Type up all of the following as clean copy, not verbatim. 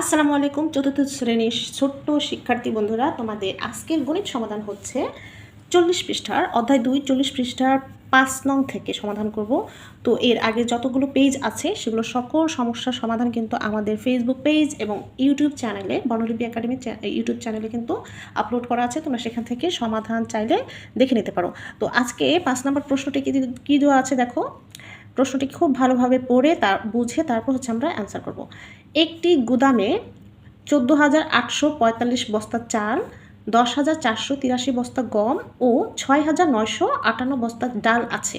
আসসালামু আলাইকুম চতুর্থ শ্রেণীর ছোট্ট শিক্ষার্থী বন্ধুরা, তোমাদের আজকের গণিত সমাধান হচ্ছে 40 পৃষ্ঠার অধ্যায় 2 40 পৃষ্ঠার 5 নং থেকে সমাধান করব। তো এর আগে যতগুলো পেজ আছে সেগুলো সকল সমস্যার সমাধান কিন্তু আমাদের ফেসবুক পেজ এবং ইউটিউব চ্যানেলে বর্ণলিপি একাডেমি ইউটিউব চ্যানেলে কিন্তু আপলোড করা আছে। তোমরা সেখান থেকে সমাধান চাইলে দেখে নিতে পারো। তো আজকে 5 নম্বর প্রশ্নটি কী দেওয়া আছে দেখো। প্রশ্নটি খুব ভালোভাবে পড়ে বুঝে তারপর আমরা অ্যান্সার করব। একটি গুদামে 14,845 বস্তা চাল, 10,483 বস্তা গম ও 6,958 বস্তা ডাল আছে।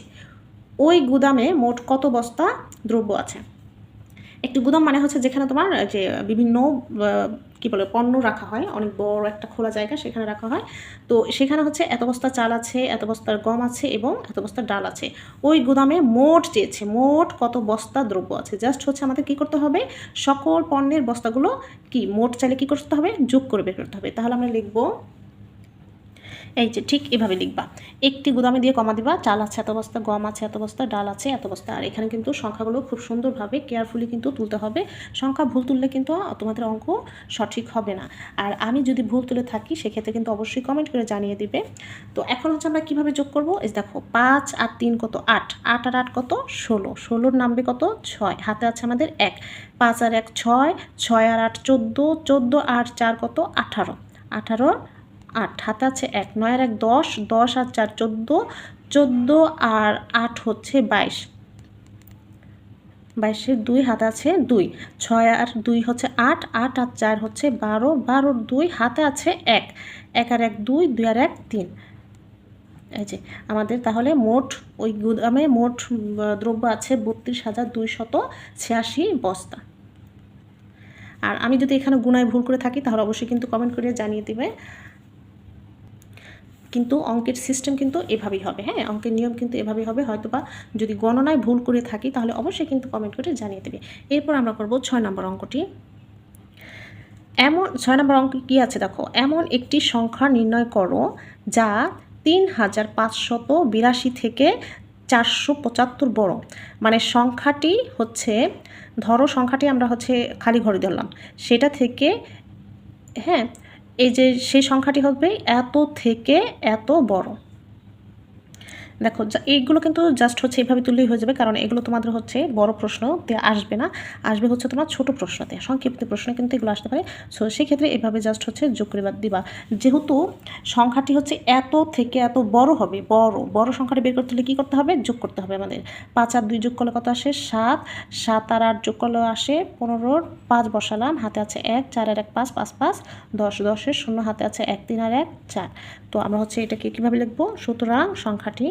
ওই গুদামে মোট কত বস্তা দ্রব্য আছে? একটি গুদাম মানে হচ্ছে যেখানে তোমার যে বিভিন্ন পণ্য রাখা হয়, অনেক বড় একটা খোলা জায়গা, সেখানে রাখা হয়। তো সেখানে হচ্ছে এত বস্তা চাল আছে, এত বস্তার গম আছে এবং এত বস্তার ডাল আছে। ওই গুদামে মোট চেয়েছে মোট কত বস্তা দ্রব্য আছে। জাস্ট হচ্ছে আমাদের কি করতে হবে, সকল পণ্যের বস্তাগুলো মোট চাইলে কি করতে হবে, যোগ করে বের করতে হবে। তাহলে আমরা লিখবো এই যে ঠিক এভাবে লিখবা, একটি গুদামে দিয়ে কমা দিবা, চাল আছে এত বস্তা, গম আছে এত বস্তা, ডাল আছে এত বস্তা। আর এখানে কিন্তু সংখ্যাগুলো খুব সুন্দরভাবে কেয়ারফুলি কিন্তু তুলতে হবে। সংখ্যা ভুল তুললে কিন্তু তোমাদের অঙ্ক সঠিক হবে না। আর আমি যদি ভুল তুলে থাকি সেক্ষেত্রে কিন্তু অবশ্যই কমেন্ট করে জানিয়ে দিবে। তো এখন হচ্ছে আমরা কীভাবে যোগ করবো, এই দেখো 5 আর 3 কত 8, 8 আর 8 কত 16, 16 নামবে কত 6, হাতে আছে আমাদের 1, 5 আর 1 6, 6 আর 8 14, 14 আর 4 কত 18, 18 8, হাতে আছে 1, 9 আর 1 10, 10 আর 4 14, 14 আর 8 হচ্ছে 22, 22-এর 2 হাতে আছে 2, 6 আর 2 হচ্ছে 8, 8 আর 4 হচ্ছে 12, 12-র 2 হাতে আছে 1, 1 আর 1 2, 2 আর 1 3। এই যে আমাদের তাহলে মোট ওই গুদামে মোট দ্রব্য আছে 32,286 বস্তা। আর আমি যদি এখানে গুণায় ভুল করে থাকি তাহলে অবশ্যই কিন্তু কমেন্ট করে জানিয়ে দিবে। কিন্তু অঙ্কের সিস্টেম কিন্তু এভাবেই হবে, হ্যাঁ, অঙ্কের নিয়ম কিন্তু এভাবেই হবে। হয়তো বা যদি গণনায় ভুল করে থাকি তাহলে অবশ্যই কিন্তু কমেন্ট করে জানিয়ে দেবে। এরপর আমরা করব 6 নম্বর অঙ্কটি। এমন 6 নম্বর অঙ্ক কী আছে দেখো, এমন একটি সংখ্যা নির্ণয় করো যা 3,582 থেকে 475 বড়। মানে সংখ্যাটি হচ্ছে, ধরো সংখ্যাটি আমরা হচ্ছে খালি ঘরে ধরলাম, সেটা থেকে, হ্যাঁ, এই যে সেই সংখ্যাটি হবে এত থেকে এত বড়। দেখো এইগুলো কিন্তু জাস্ট হচ্ছে এইভাবে তুললেই হয়ে যাবে, কারণ এগুলো তোমাদের হচ্ছে বড় প্রশ্নতে আসবে না, আসবে হচ্ছে তোমার ছোট প্রশ্নতে, সংক্ষিপ্ত প্রশ্ন কিন্তু এগুলো আসতে পারে। সো সেক্ষেত্রে এভাবে জাস্ট হচ্ছে যোগ করে দিবা। যেহেতু সংখ্যাটি হচ্ছে এত থেকে এত বড় হবে, বড় সংখ্যাটি বের করতে হলে কী করতে হবে, যোগ করতে হবে আমাদের। 5 আর 2 যোগ করলে কত আসে 7, 7 আর 8 যোগ করলে আসে 15, 5 বসালাম, হাতে আছে 1, 4 আর 1 5, 5 5 10, 10-এর 0 হাতে আছে 1, 3 আর 1 4। তো আমরা হচ্ছে এটাকে কীভাবে লিখবো, সুতরাং সংখ্যাটি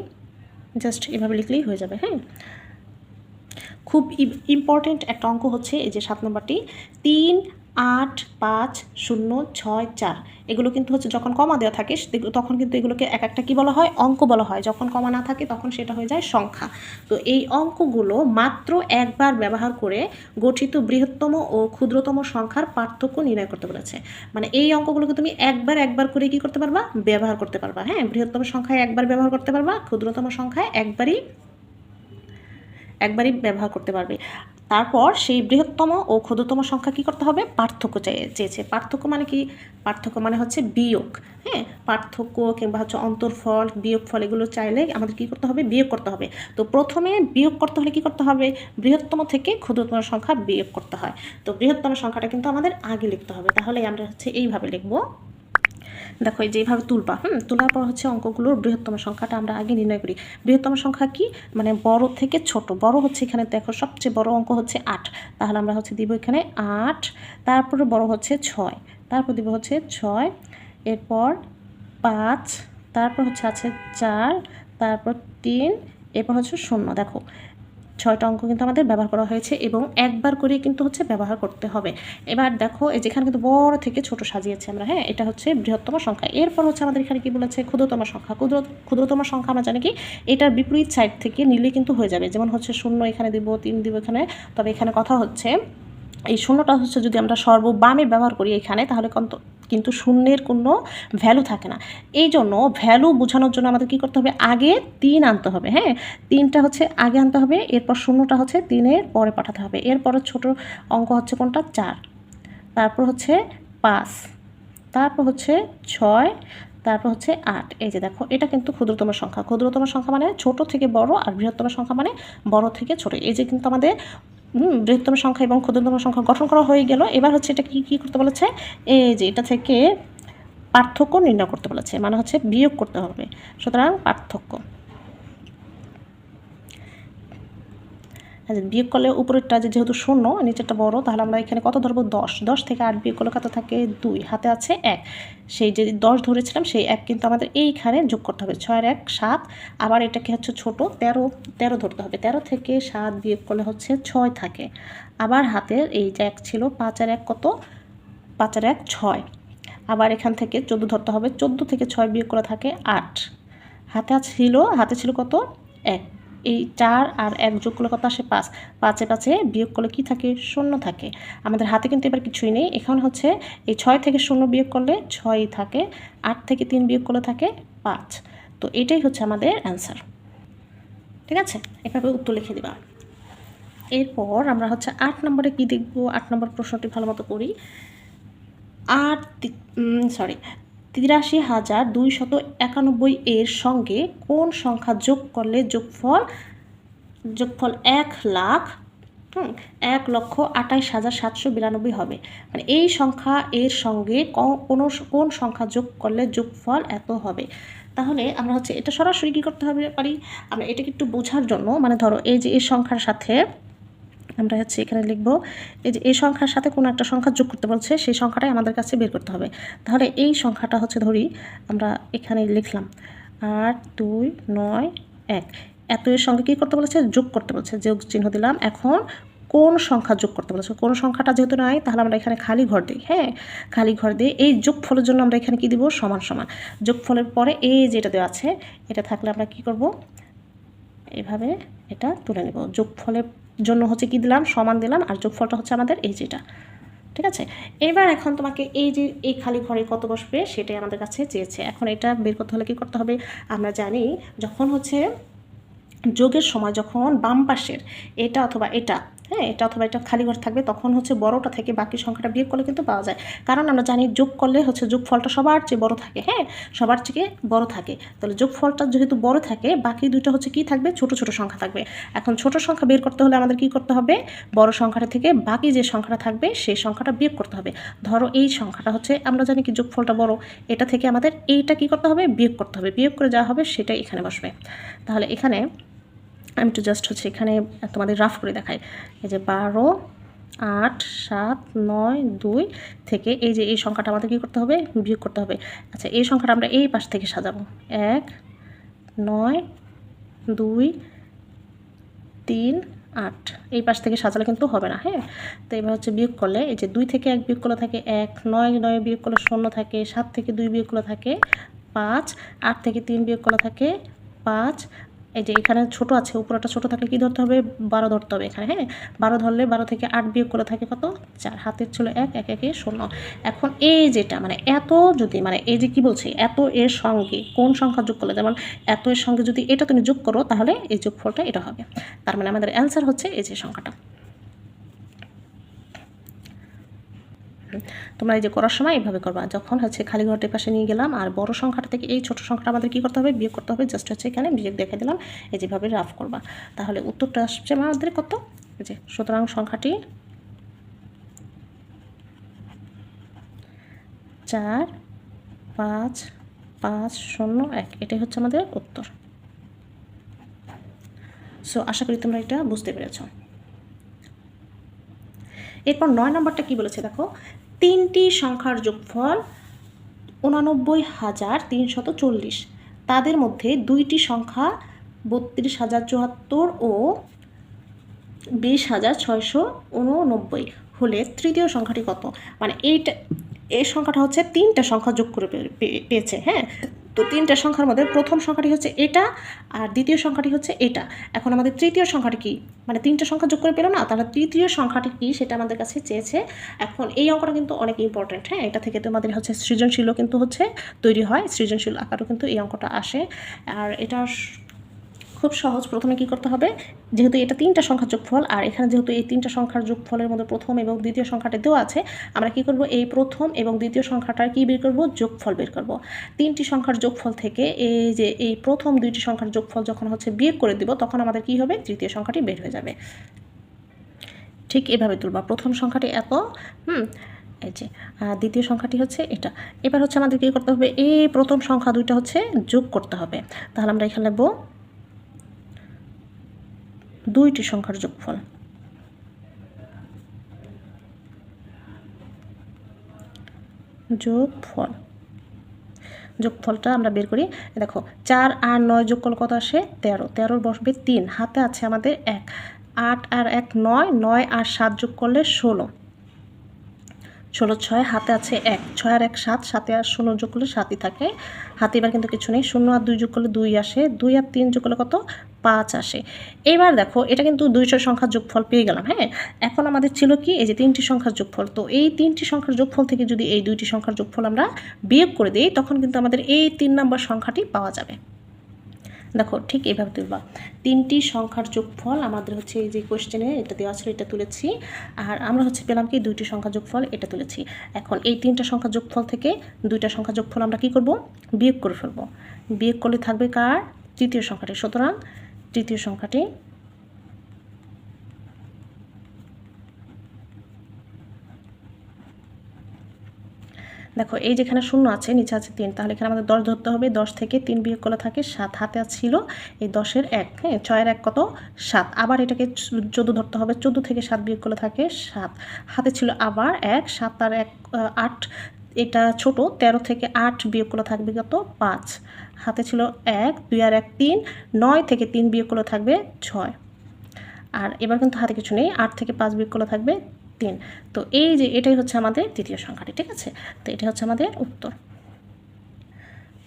জাস্ট এভাবে লিখলেই হয়ে যাবে। হ্যাঁ, খুব ইম্পর্টেন্ট একটা অঙ্ক হচ্ছে এই যে 7 নম্বরটি, 3 8 5 0 6 4। এগুলো কিন্তু হচ্ছে যখন কমা দেওয়া থাকে তখন কিন্তু এগুলোকে এক একটা কী বলা হয়, অঙ্ক বলা হয়। যখন কমা না থাকে তখন সেটা হয়ে যায় সংখ্যা। তো এই অঙ্কগুলো মাত্র একবার ব্যবহার করে গঠিত বৃহত্তম ও ক্ষুদ্রতম সংখ্যার পার্থক্য নির্ণয় করতে বলেছে। মানে এই অঙ্কগুলোকে তুমি একবার করে কী করতে পারবা, ব্যবহার করতে পারবা। হ্যাঁ, বৃহত্তম সংখ্যায় একবার ব্যবহার করতে পারবা, ক্ষুদ্রতম সংখ্যায় একবারই ব্যবহার করতে পারবে। তারপর সেই বৃহত্তম ও ক্ষুদ্রতম সংখ্যা কী করতে হবে, পার্থক্য চেয়েছে। পার্থক্য মানে কি, পার্থক্য মানে হচ্ছে বিয়োগ। হ্যাঁ, পার্থক্য কিংবা হচ্ছে অন্তর্ফল, বিয়োগফল, এগুলো চাইলে আমাদের কী করতে হবে, বিয়োগ করতে হবে। তো প্রথমে বিয়োগ করতে হলে কী করতে হবে, বৃহত্তম থেকে ক্ষুদ্রতম সংখ্যা বিয়োগ করতে হয়। তো বৃহত্তম সংখ্যাটা কিন্তু আমাদের আগে লিখতে হবে। তাহলে আমরা হচ্ছে এইভাবে লিখবো। দেখো এই যেভাবে তুলবা, তোলার পর হচ্ছে অঙ্কগুলোর বৃহত্তম সংখ্যাটা আমরা আগে নির্ণয় করি। বৃহত্তম সংখ্যা কি, মানে বড় থেকে ছোট। বড় হচ্ছে এখানে দেখো সবচেয়ে বড় অঙ্ক হচ্ছে 8, তাহলে আমরা হচ্ছে দিব এখানে 8, তারপরে বড় হচ্ছে 6, তারপর দিব হচ্ছে 6, এরপর 5, তারপর হচ্ছে আছে 4, তারপর 3, এরপর হচ্ছে 0। দেখো 6টা অঙ্ক কিন্তু আমাদের ব্যবহার করা হয়েছে এবং একবার করে কিন্তু হচ্ছে ব্যবহার করতে হবে। এবার দেখো এই যেখানে কিন্তু বড় থেকে ছোট সাজিয়েছি আমরা। হ্যাঁ, এটা হচ্ছে বৃহত্তম সংখ্যা। এরপর হচ্ছে আমাদের এখানে কি বলেছে, ক্ষুদ্রতম সংখ্যা। ক্ষুদ্রতম সংখ্যা আমরা জানি কি, এটার বিপরীত সাইড থেকে নিলে কিন্তু হয়ে যাবে। যেমন হচ্ছে 0 এখানে দিব, 3 দিব এখানে। তবে এখানে কথা হচ্ছে এই 0টা হচ্ছে যদি আমরা সর্ববামে ব্যবহার করি এখানে, তাহলে কিন্তু শূন্যের কোনো ভ্যালু থাকে না। এই জন্য ভ্যালু বোঝানোর জন্য আমাদের কী করতে হবে, আগে 3 আনতে হবে। হ্যাঁ, 3টা হচ্ছে আগে আনতে হবে, এরপর 0টা হচ্ছে 3-এর পরে পাঠাতে হবে। এরপরে ছোট অঙ্ক হচ্ছে কোনটা, 4। তারপর হচ্ছে 5, তারপর হচ্ছে 6, তারপর হচ্ছে 8। এই যে দেখো, এটা কিন্তু ক্ষুদ্রতম সংখ্যা। ক্ষুদ্রতম সংখ্যা মানে ছোট থেকে বড়, আর বৃহত্তম সংখ্যা মানে বড় থেকে ছোট। এই যে কিন্তু আমাদের বৃহত্তম সংখ্যা এবং ক্ষুদ্রতম সংখ্যা গঠন করা হয়ে গেল। এবার হচ্ছে এটা কি করতে বলেছে, এই যে এটা থেকে পার্থক্য নির্ণয় করতে বলেছে, মানে হচ্ছে বিয়োগ করতে হবে। সুতরাং পার্থক্য, বিয়োগ করলে উপরেরটা যেহেতু শূন্য, নিচেরটা বড়, তাহলে আমরা এখানে কত ধরবো, 10। 10 থেকে 8 বিয়োগ করলে কত থাকে, 2, হাতে আছে 1। সেই যে 10 ধরেছিলাম সেই 1 কিন্তু আমাদের এইখানে যোগ করতে হবে। 6 আর 1 7, আবার এটাকে হচ্ছে ছোট 13 ধরতে হবে। 13 থেকে 7 বিয়োগ করলে হচ্ছে 6 থাকে। আবার হাতের এই যে 1 ছিল, 5 আর 1 কত, 5 আর 1 6। আবার এখান থেকে 14 ধরতে হবে। 14 থেকে 6 বিয়োগ করে থাকে 8। হাতে ছিল কত, 1। এই 4 আর 1 যোগ করলে কত আসে, 5। 5-এ 5-এ বিয়োগ করলে কি থাকে, 0 থাকে। আমাদের হাতে কিন্তু এবার কিছুই নেই। এখন হচ্ছে এই 6 থেকে 0 বিয়োগ করলে 6ই থাকে। 8 থেকে 3 বিয়োগ করলে থাকে 5। তো এটাই হচ্ছে আমাদের অ্যান্সার। ঠিক আছে, এভাবে উত্তর লিখে দিবা। এরপর আমরা হচ্ছে 8 নম্বরে কি দেখব। 8 নম্বর প্রশ্নটি ভালো মতো করি। 83,291 এর সঙ্গে কোন সংখ্যা যোগ করলে যোগফল 1,28,792 হবে। মানে এই সংখ্যা এর সঙ্গে কোন সংখ্যা যোগ করলে যোগফল এত হবে। তাহলে আমরা হচ্ছে এটা সরাসরি কী করতে হবে পারি, আমরা এটাকে একটু বোঝার জন্য, মানে ধরো এই যে এই সংখ্যার সাথে আমরা হচ্ছে এখানে লিখব, এই যে এই সংখ্যার সাথে কোনো একটা সংখ্যা যোগ করতে বলছে, সেই সংখ্যাটাই আমাদের কাছে বের করতে হবে। তাহলে এই সংখ্যাটা হচ্ছে ধরি আমরা এখানে লিখলাম 8, 2, 9, 1। এত এর সঙ্গে কী করতে বলেছে, যোগ করতে বলছে, যোগ চিহ্ন দিলাম। এখন কোন সংখ্যা যোগ করতে বলেছে, কোন সংখ্যাটা যেহেতু নাই, তাহলে আমরা এখানে খালি ঘর দিই। হ্যাঁ, খালি ঘর দিয়ে এই যোগফলের জন্য আমরা এখানে কি দিব, সমান সমান। যোগফলের পরে এই যেটা দেওয়া আছে, এটা থাকলে আমরা কি করব, এভাবে এটা তুলে নেব। যোগফলের জন্য হচ্ছে কি দিলাম, সমান দিলাম, আর যোগফলটা হচ্ছে আমাদের এই যেটা। ঠিক আছে, এবার এখন তোমাকে এই যে এই খালি ঘরে কত বসবে সেটাই আমাদের কাছে চেয়েছে। এখন এটা বের করতে হলে কি করতে হবে, আমরা জানি যখন হচ্ছে যোগের সময় যখন বাম পাশের এটা অথবা এটা, হ্যাঁ, এটা অথবা এটা খালি ঘর থাকবে, তখন হচ্ছে বড়টা থেকে বাকি সংখ্যাটা বিয়োগ করলে কিন্তু পাওয়া যায়। কারণ আমরা জানি যোগ করলে হচ্ছে যোগফলটা সবার চেয়ে বড় থাকে। হ্যাঁ, সবার চেয়ে বড় থাকে। তাহলে যোগফলটা যেহেতু বড় থাকে, বাকি দুইটা হচ্ছে কি থাকবে, ছোট ছোট সংখ্যা থাকবে। এখন ছোট সংখ্যা বের করতে হলে আমাদের কি করতে হবে, বড় সংখ্যাটা থেকে বাকি যে সংখ্যাটা থাকবে সেই সংখ্যাটা বিয়োগ করতে হবে। ধরো এই সংখ্যাটা হচ্ছে, আমরা জানি কি যোগফলটা বড়, এটা থেকে আমাদের এইটা কি করতে হবে, বিয়োগ করতে হবে। বিয়োগ করে যা হবে সেটাই এখানে বসবে। তাহলে এখানে আমি একটু জাস্ট হচ্ছে এখানে তোমাদের রাফ করে দেখাই। এই যে 12, 8, 7, 9, 2 থেকে এই যে এই সংখ্যাটা আমাদের কী করতে হবে, বিয়োগ করতে হবে। আচ্ছা, এই সংখ্যাটা আমরা এই পাশ থেকে সাজাবো। 1, 9, 2, 3, 8। এই পাশ থেকে সাজালে কিন্তু হবে না। হ্যাঁ, তো এবার হচ্ছে বিয়োগ করলে এই যে 2 থেকে 1 বিয়োগ করলে থাকে 1, 9 বিয়োগ করলে 0 থাকে, 7 থেকে 2 বিয়োগ করলে থাকে 5, 8 থেকে 3 বিয়োগ করলে থাকে 5। এই যে এখানে ছোট আছে, উপরটা ছোট থাকলে কি ধরতে হবে, 12 ধরতে হবে এখানে। হ্যাঁ, 12 ধরলে 12 থেকে 8 বিয়োগ করে থাকে কত, 4। হাতের ছিল 1, 1 1 0। এখন এই যেটা মানে এত, যদি মানে এই যে কি বলছে, এত এর সঙ্গে কোন সংখ্যা যোগ করলে, যেমন এত এর সঙ্গে যদি এটা তুমি যোগ করো, তাহলে এই যোগফলটা এটা হবে। তার মানে আমাদের অ্যান্সার হচ্ছে এই যে সংখ্যাটা। তোমরা এই যে করার সময় এইভাবে করবা, যখন হচ্ছে খালি ঘরটির পাশে নিয়ে গেলাম আর বড় সংখ্যাটা থেকে এই ছোট সংখ্যাটা আমাদের কী করতে হবে, বিয়োগ করতে হবে। জাস্ট হচ্ছে এখানে বিয়োগ দেখে দিলাম, এই যেভাবে রাফ করবা, তাহলে উত্তরটা আসছে আমাদের কত, এই যে। সুতরাং সংখ্যাটি 4, 5, 5, 0, 1, এটাই হচ্ছে আমাদের উত্তর। সো আশা করি তোমরা এটা বুঝতে পেরেছ। এরপর 9 নম্বরটা কি বলেছে দেখো, 3টি সংখ্যার যোগফল 89,340। তাদের মধ্যে 2টি সংখ্যা 32,074 ও 20,689 হলে তৃতীয় সংখ্যাটি কত। মানে এই সংখ্যাটা হচ্ছে 3টা সংখ্যা যোগ করে পেয়েছে। হ্যাঁ, তো 3টা সংখ্যার মধ্যে প্রথম সংখ্যাটি হচ্ছে এটা, আর দ্বিতীয় সংখ্যাটি হচ্ছে এটা। এখন আমাদের তৃতীয় সংখ্যাটি কি, মানে 3টা সংখ্যা যোগ করে পেলো না, তাহলে তৃতীয় সংখ্যাটি কি সেটা আমাদের কাছে চেয়েছে। এখন এই অঙ্কটা কিন্তু অনেক ইম্পর্টেন্ট। হ্যাঁ, এটা থেকে তোমাদের হচ্ছে সৃজনশীলও কিন্তু হচ্ছে তৈরি হয়, সৃজনশীল আকারও কিন্তু এই অঙ্কটা আসে। আর এটা খুব সহজ। প্রথমে কি করতে হবে, যেহেতু এটা 3টা সংখ্যার যোগফল আর এখানে যেহেতু এই 3টা সংখ্যার যোগফলের মধ্যে প্রথম এবং দ্বিতীয় সংখ্যাটা দেওয়া আছে, আমরা কি করব, এই প্রথম এবং দ্বিতীয় সংখ্যাটার কি বের করব, যোগফল বের করব। 3টি সংখ্যার যোগফল থেকে এই যে এই প্রথম 2টি সংখ্যার যোগফল যখন হচ্ছে বিয়োগ করে দিব, তখন আমাদের কি হবে, তৃতীয় সংখ্যাটি বের হয়ে যাবে। ঠিক এভাবে তুলবা। প্রথম সংখ্যাটি এত, এই যে দ্বিতীয় সংখ্যাটি হচ্ছে এটা। এবার হচ্ছে আমাদের কী করতে হবে, এই প্রথম সংখ্যা দুইটা হচ্ছে যোগ করতে হবে। তাহলে আমরা এখানে লিখব 2টি সংখ্যার যোগফল। যোগফলটা আমরা বের করি। দেখো 4 আর 9 যোগ করলে কত আসে, 13। 13 বসবে 3, হাতে আছে আমাদের 1। 8 আর 1 9, 9 আর 7 যোগ করলে 16। 16 6, হাতে আছে 1। 6 আর 1 7, 7 আর 16 যোগ করলে 7ই থাকে। হাতে এবার কিন্তু কিছু নেই। 0 আর 2 যোগ করলে 2 আসে। 2 আর 3 যোগ করলে কত, 5 আসে। এবার দেখো এটা কিন্তু 200 সংখ্যার যোগফল পেয়ে গেলাম। হ্যাঁ, এখন আমাদের ছিল কি, এই যে 3টি সংখ্যার যোগফল। তো এই 3টি সংখ্যার যোগফল থেকে যদি এই 2টি সংখ্যার যোগফল আমরা বিয়োগ করে দিই, তখন কিন্তু আমাদের এই 3 নম্বর সংখ্যাটি পাওয়া যাবে। দেখো ঠিক এইভাবে তুলবা। 3টি সংখ্যার যোগফল আমাদের হচ্ছে এই যে কোশ্চেনে এটা দেওয়া ছিল, এটা তুলেছি। আর আমরা হচ্ছে পেলাম কি, 2টি সংখ্যার যোগফল, এটা তুলেছি। এখন এই 3টা সংখ্যার যোগফল থেকে 2টা সংখ্যার যোগফল আমরা কি করব, বিয়োগ করে ফেলব। বিয়োগ করলে থাকবে কার, তৃতীয় সংখ্যাটি। সুতরাং তৃতীয় সংখ্যাটি দেখো এই যেখানে 0 আছে, নিচে আছে 3, তাহলে এখানে আমাদের 10 ধরতে হবে। 10 থেকে 3 বিয়োগ করলে থাকে 7। হাতে ছিল এই 10-এর 1, হ্যাঁ, 6 এর 1 কত, 7। আবার এটাকে 14 ধরতে হবে। 14 থেকে 7 বিয়োগ করলে থাকে 7। হাতে ছিল আবার 1, 7 আর 1 8, এটা ছোট। 13 থেকে 8 বিয়োগ করলে থাকবে কত, 5। হাতে ছিল 1, 2 আর 1 3, 9 থেকে 3 বিয়োগ করলে থাকবে 6। আর এবার কিন্তু হাতে কিছু নেই। 8 থেকে 5 বিয়োগ করলে থাকবে 3। তো এই যে এটাই হচ্ছে আমাদের তৃতীয় সংখ্যাটি। ঠিক আছে, তো এটা হচ্ছে আমাদের উত্তর।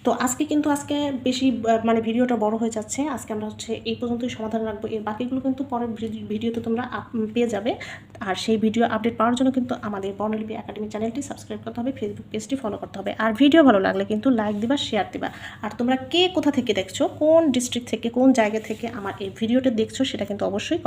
তো আজকে বেশি মানে ভিডিওটা বড় হয়ে যাচ্ছে। আজকে আমরা হচ্ছে এই পর্যন্তই সমাধান রাখবো। এর বাকিগুলো কিন্তু পরের ভিডিওতে তোমরা পেয়ে যাবে। আর সেই ভিডিও আপডেট পাওয়ার জন্য কিন্তু আমাদের বর্ণলিপি একাডেমি চ্যানেলটি সাবস্ক্রাইব করতে হবে, ফেসবুক পেজটি ফলো করতে হবে। আর ভিডিও ভালো লাগলে কিন্তু লাইক দিবা, শেয়ার দিবা। আর তোমরা কে কোথা থেকে দেখছো, কোন ডিস্ট্রিক্ট থেকে, কোন জায়গা থেকে আমার এই ভিডিওটা দেখছো, সেটা কিন্তু অবশ্যই